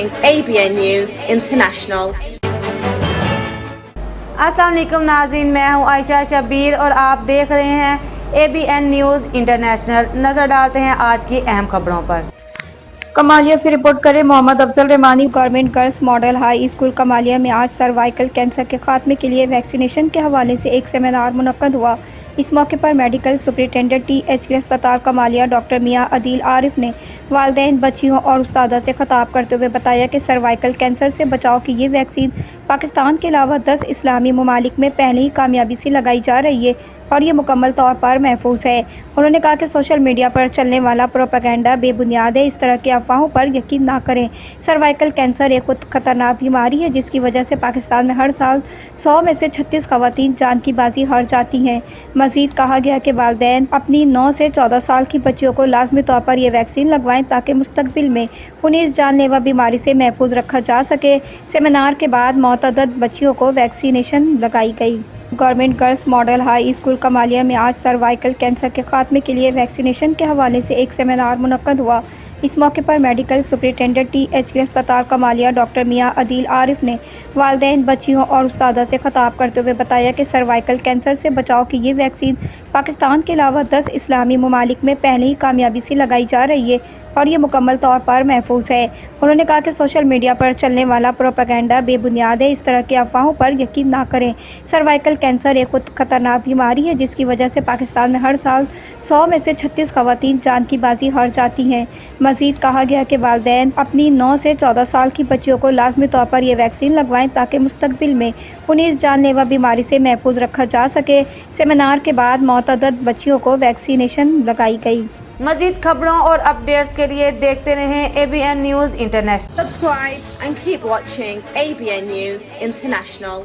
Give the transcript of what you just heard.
ABN News International. अस्सलाम वालेकुम नाज़रीन, मैं हूँ आयशा शब्बीर और आप देख रहे हैं ABN न्यूज़ इंटरनेशनल। नज़र डालते हैं आज की अहम खबरों पर। कमालिया से रिपोर्ट करें Mohammad Afzal Rahmani. Government girls model high school Kamalia में आज सर्वाइकल कैंसर के खात्मे के लिए वैक्सीनेशन के हवाले से एक सेमिनार मुनक्कद हुआ। इस मौके पर मेडिकल सुपरिटेंडेंट THQ अस्पताल कमालिया डॉक्टर मियां अदील आरिफ ने वालिदैन, बच्चियों और उस्तादा से खिताब करते हुए बताया कि सर्वाइकल कैंसर से बचाव की ये वैक्सीन पाकिस्तान के अलावा 10 इस्लामी ममालिक में पहले ही कामयाबी से लगाई जा रही है और ये मुकम्मल तौर पर महफूज है। उन्होंने कहा कि सोशल मीडिया पर चलने वाला प्रोपेगेंडा बेबुनियाद है, इस तरह की अफवाहों पर यकीन ना करें। सर्वाइकल कैंसर एक खतरनाक बीमारी है जिसकी वजह से पाकिस्तान में हर साल 100 में से 36 खवातीन जान की बाजी हार जाती हैं। मज़ीद कहा गया कि वालिदैन अपनी 9 से 14 साल की बच्चियों को लाजमी तौर पर यह वैक्सीन लगवाएं ताकि मुस्तकबिल में उन्हें इस जानलेवा बीमारी से महफूज रखा जा सके। सेमिनार के बाद मुतअद्दिद बच्चियों को वैक्सीनेशन लगाई गई। Government girls model high school Kamalia में आज सर्वाइकल कैंसर के खात्मे के लिए वैक्सीनेशन के हवाले से एक सेमिनार मुनक्कद हुआ। इस मौके पर मेडिकल सुपरिटेंडेंट THQ अस्पताल कमालिया डॉक्टर मियां अदील आरिफ ने वालिदैन, बच्चियों और उस्तादा से खिताब करते हुए बताया कि सर्वाइकल कैंसर से बचाव की ये वैक्सीन पाकिस्तान के अलावा 10 इस्लामी ममालिक में पहले ही कामयाबी से लगाई जा रही है और ये मुकम्मल तौर पर महफूज है। उन्होंने कहा कि सोशल मीडिया पर चलने वाला प्रोपेगेंडा बेबुनियाद है, इस तरह की अफवाहों पर यकीन ना करें। सर्वाइकल कैंसर एक खतरनाक बीमारी है जिसकी वजह से पाकिस्तान में हर साल 100 में से 36 खवातीन जान की बाजी हार जाती हैं। मज़ीद कहा गया कि वालिदैन अपनी 9 से 14 साल की बच्चियों को लाजमी तौर पर यह वैक्सीन लगवाएं ताकि मुस्तकबिल में उन्हें इस जानलेवा बीमारी से महफूज रखा जा सके। सेमिनार के बाद मुतअद्दिद बच्चियों को वैक्सीनेशन लगाई गई। मज़ीद खबरों और अपडेट्स के लिए देखते रहें ABN news international. Subscribe and keep watching ABN News International.